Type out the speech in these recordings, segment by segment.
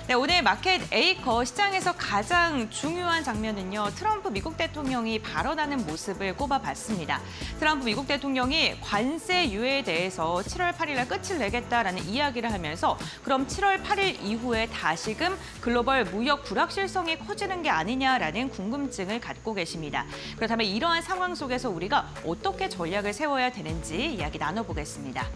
네, 오늘 마켓 에이커 시장에서 가장 중요한 장면은요. 트럼프 미국 대통령이 발언하는 모습을 꼽아봤습니다. 트럼프 미국 대통령이 관세 유예에 대해서 7월 8일 날 끝을 내겠다라는 이야기를 하면서 그럼 7월 8일 이후에 다시금 글로벌 무역 불확실성이 커지는 게 아니냐라는 궁금증을 갖고 계십니다. 그렇다면 이러한 상황 속에서 우리가 어떻게 전략을 세워야 되는지 이야기 나눠보겠습니다.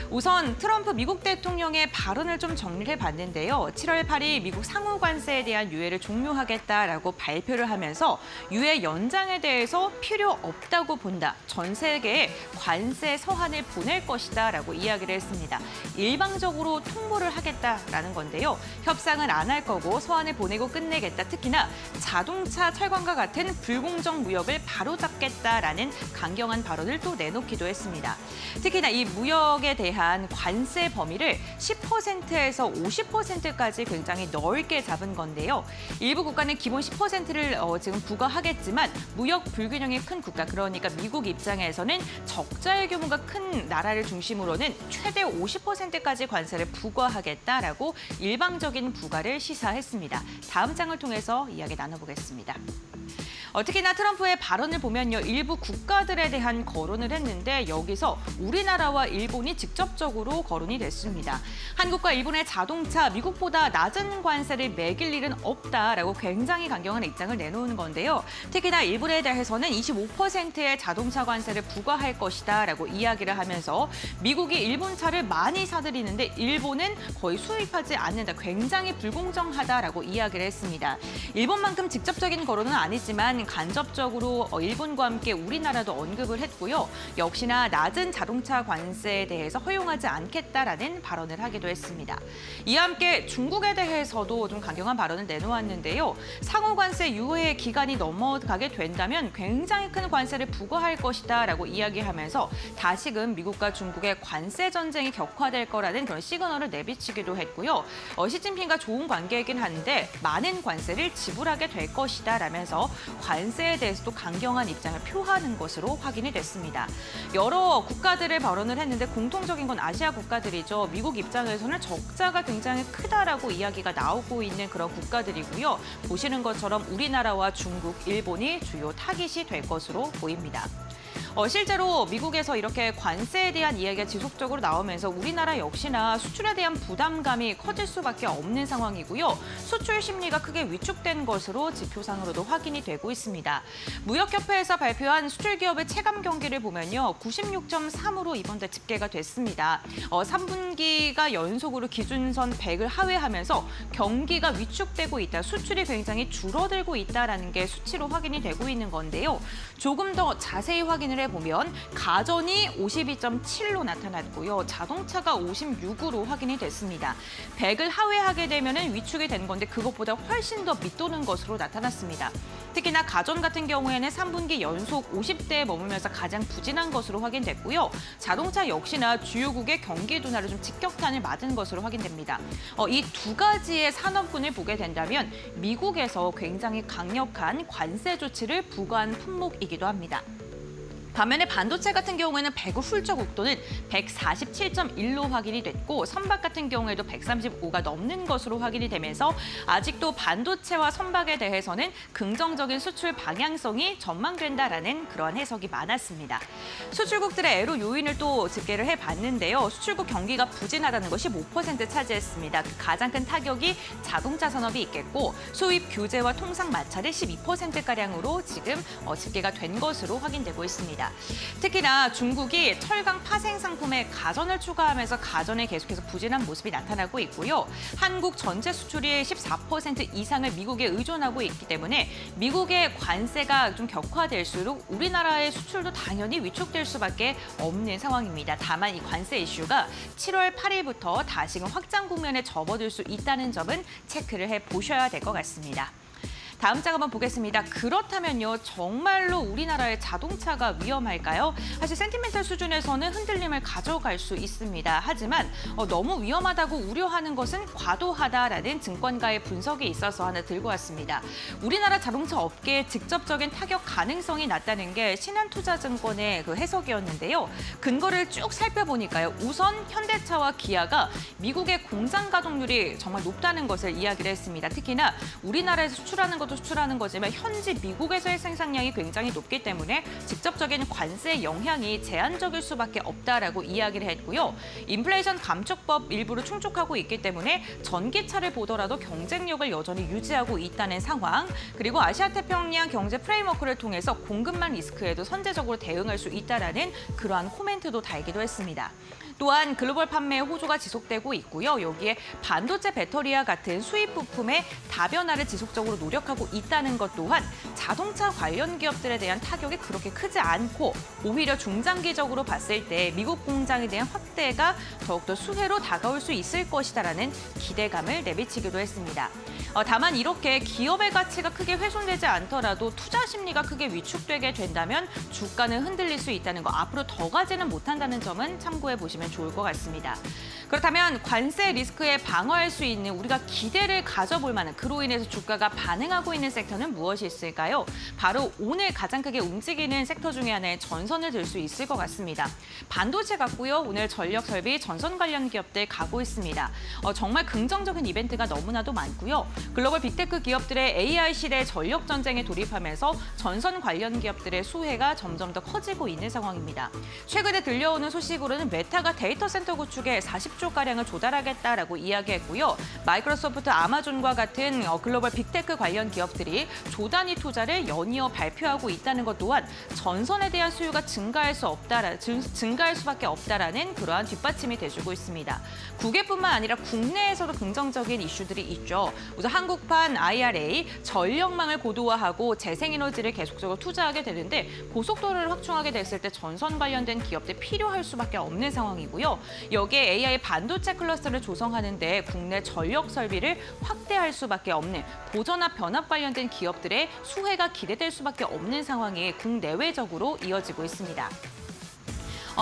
우선 트럼프 미국 대통령의 발언을 좀 정리를 해봤는데요. 7월 8일 미국 상호 관세에 대한 유예를 종료하겠다라고 발표를 하면서 유예 연장에 대해서 필요 없다고 본다. 전 세계에 관세 서한을 보낼 것이다라고 이야기를 했습니다. 일방적으로 통보를 하겠다라는 건데요. 협상은 안 할 거고 서한을 보내고 끝내겠다. 특히나 자동차, 철강과 같은 불공정 무역을 바로잡겠다라는 강경한 발언을 또 내놓기도 했습니다. 특히나 이 무역에 대한 관세 범위를 10%에서 50%까지 굉장히 넓게 잡은 건데요. 일부 국가는 기본 10%를 지금 부과하겠지만 무역 불균형이 큰 국가, 그러니까 미국 입장에서는 적자의 규모가 큰 나라를 중심으로는 최대 50%까지 관세를 부과하겠다라고 일방적인 부과를 시사했습니다. 다음 장을 통해서 이야기 나눠보겠습니다. 특히나 트럼프의 발언을 보면요. 일부 국가들에 대한 거론을 했는데 여기서 우리나라와 일본이 직접적으로 거론이 됐습니다. 한국과 일본의 자동차 미국보다 낮은 관세를 매길 일은 없다라고 굉장히 강경한 입장을 내놓은 건데요. 특히나 일본에 대해서는 25%의 자동차 관세를 부과할 것이다라고 이야기를 하면서 미국이 일본 차를 많이 사들이는데 일본은 거의 수입하지 않는다. 굉장히 불공정하다라고 이야기를 했습니다. 일본만큼 직접적인 거론은 아니지만 간접적으로 일본과 함께 우리나라도 언급을 했고요. 역시나 낮은 자동차 관세에 대해서 허용하지 않겠다라는 발언을 하기도 했습니다. 이와 함께 중국에 대해서도 좀 강경한 발언을 내놓았는데요. 상호 관세 유예 기간이 넘어가게 된다면 굉장히 큰 관세를 부과할 것이다라고 이야기하면서 다시금 미국과 중국의 관세 전쟁이 격화될 거라는 그런 시그널을 내비치기도 했고요. 시진핑과 좋은 관계이긴 한데 많은 관세를 지불하게 될 것이다라면서 관세에 대해서도 강경한 입장을 표하는 것으로 확인이 됐습니다. 여러 국가들의 발언을 했는데 공통적인 건 아시아 국가들이죠. 미국 입장에서는 적자가 굉장히 크다라고 이야기가 나오고 있는 그런 국가들이고요. 보시는 것처럼 우리나라와 중국, 일본이 주요 타깃이 될 것으로 보입니다. 실제로 미국에서 이렇게 관세에 대한 이야기가 지속적으로 나오면서 우리나라 역시나 수출에 대한 부담감이 커질 수밖에 없는 상황이고요. 수출 심리가 크게 위축된 것으로 지표상으로도 확인이 되고 있습니다. 무역협회에서 발표한 수출기업의 체감 경기를 보면요. 96.3으로 이번 달 집계가 됐습니다. 3분기가 연속으로 기준선 100을 하회하면서 경기가 위축되고 있다. 수출이 굉장히 줄어들고 있다는 게 수치로 확인이 되고 있는 건데요. 조금 더 자세히 확인을 해보면 가전이 52.7로 나타났고요. 자동차가 56으로 확인이 됐습니다. 100을 하회하게 되면 위축이 되는 건데 그것보다 훨씬 더 밑도는 것으로 나타났습니다. 특히나 가전 같은 경우에는 3분기 연속 50대에 머물면서 가장 부진한 것으로 확인됐고요. 자동차 역시나 주요국의 경기 둔화를 좀 직격탄을 맞은 것으로 확인됩니다. 이 두 가지의 산업군을 보게 된다면 미국에서 굉장히 강력한 관세 조치를 부과한 품목이기도 합니다. 반면에 반도체 같은 경우에는 배구 훌쩍 웃도는 147.1로 확인이 됐고 선박 같은 경우에도 135가 넘는 것으로 확인이 되면서 아직도 반도체와 선박에 대해서는 긍정적인 수출 방향성이 전망된다라는 그러한 해석이 많았습니다. 수출국들의 애로 요인을 또 집계를 해봤는데요. 수출국 경기가 부진하다는 것이 5% 차지했습니다. 그 가장 큰 타격이 자동차 산업이 있겠고 수입 규제와 통상 마찰이 12%가량으로 지금 집계가 된 것으로 확인되고 있습니다. 특히나 중국이 철강 파생 상품에 가전을 추가하면서 가전에 계속해서 부진한 모습이 나타나고 있고요. 한국 전체 수출이 14% 이상을 미국에 의존하고 있기 때문에 미국의 관세가 좀 격화될수록 우리나라의 수출도 당연히 위축될 수밖에 없는 상황입니다. 다만 이 관세 이슈가 7월 8일부터 다시금 확장 국면에 접어들 수 있다는 점은 체크를 해보셔야 될 것 같습니다. 다음 장 한번 보겠습니다. 그렇다면요, 정말로 우리나라의 자동차가 위험할까요? 사실 센티멘탈 수준에서는 흔들림을 가져갈 수 있습니다. 하지만 너무 위험하다고 우려하는 것은 과도하다라는 증권가의 분석이 있어서 하나 들고 왔습니다. 우리나라 자동차 업계에 직접적인 타격 가능성이 낮다는 게 신한투자증권의 그 해석이었는데요. 근거를 쭉 살펴보니까요. 우선 현대차와 기아가 미국의 공장 가동률이 정말 높다는 것을 이야기를 했습니다. 특히나 우리나라에서 수출하는 것도 수출하는 거지만 현지 미국에서의 생산량이 굉장히 높기 때문에 직접적인 관세 영향이 제한적일 수밖에 없다라고 이야기를 했고요. 인플레이션 감축법 일부를 충족하고 있기 때문에 전기차를 보더라도 경쟁력을 여전히 유지하고 있다는 상황, 그리고 아시아태평양 경제 프레임워크를 통해서 공급망 리스크에도 선제적으로 대응할 수 있다라는 그러한 코멘트도 달기도 했습니다. 또한 글로벌 판매 호조가 지속되고 있고요. 여기에 반도체 배터리와 같은 수입 부품의 다변화를 지속적으로 노력하고 있다는 것 또한 자동차 관련 기업들에 대한 타격이 그렇게 크지 않고 오히려 중장기적으로 봤을 때 미국 공장에 대한 확대가 더욱더 수혜로 다가올 수 있을 것이다라는 기대감을 내비치기도 했습니다. 다만 이렇게 기업의 가치가 크게 훼손되지 않더라도 투자 심리가 크게 위축되게 된다면 주가는 흔들릴 수 있다는 거, 앞으로 더 가지는 못한다는 점은 참고해 보시면 좋을 것 같습니다. 그렇다면 관세 리스크에 방어할 수 있는 우리가 기대를 가져볼 만한, 그로 인해서 주가가 반응하고 있는 섹터는 무엇이 있을까요? 바로 오늘 가장 크게 움직이는 섹터 중에 하나의 전선을 들 수 있을 것 같습니다. 반도체 같고요. 오늘 전력 설비, 전선 관련 기업들 가고 있습니다. 정말 긍정적인 이벤트가 너무나도 많고요. 글로벌 빅테크 기업들의 AI 시대 전력 전쟁에 돌입하면서 전선 관련 기업들의 수혜가 점점 더 커지고 있는 상황입니다. 최근에 들려오는 소식으로는 메타가 데이터 센터 구축에 40조가량을 조달하겠다라고 이야기했고요. 마이크로소프트, 아마존과 같은 글로벌 빅테크 관련 기업들이 조단위 투자를 연이어 발표하고 있다는 것 또한 전선에 대한 수요가 증가할 수밖에 없다라는 그러한 뒷받침이 돼주고 있습니다. 국외뿐만 아니라 국내에서도 긍정적인 이슈들이 있죠. 우선 한국판 IRA, 전력망을 고도화하고 재생에너지를 계속적으로 투자하게 되는데 고속도로를 확충하게 됐을 때 전선 관련된 기업들 필요할 수밖에 없는 상황이고요. 여기에 AI 반도체 클러스터를 조성하는 데 국내 전력 설비를 확대할 수밖에 없는 보전압, 변압 관련된 기업들의 수혜가 기대될 수밖에 없는 상황이 국내외적으로 이어지고 있습니다.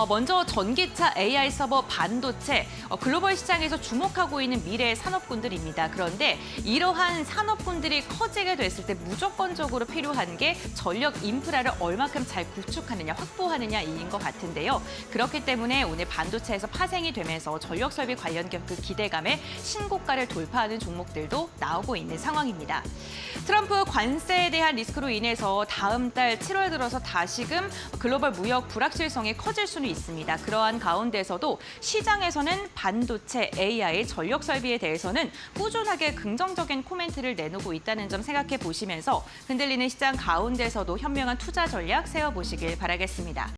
먼저 전기차, AI 서버, 반도체, 글로벌 시장에서 주목하고 있는 미래의 산업군들입니다. 그런데 이러한 산업군들이 커지게 됐을 때 무조건적으로 필요한 게 전력 인프라를 얼마큼 잘 구축하느냐, 확보하느냐인 것 같은데요. 그렇기 때문에 오늘 반도체에서 파생이 되면서 전력 설비 관련 기업 그 기대감에 신고가를 돌파하는 종목들도 나오고 있는 상황입니다. 트럼프 관세에 대한 리스크로 인해서 다음 달 7월 들어서 다시금 글로벌 무역 불확실성이 커질 수는 있습니다. 그러한 가운데서도 시장에서는 반도체, AI, 전력 설비에 대해서는 꾸준하게 긍정적인 코멘트를 내놓고 있다는 점 생각해 보시면서 흔들리는 시장 가운데서도 현명한 투자 전략 세워보시길 바라겠습니다.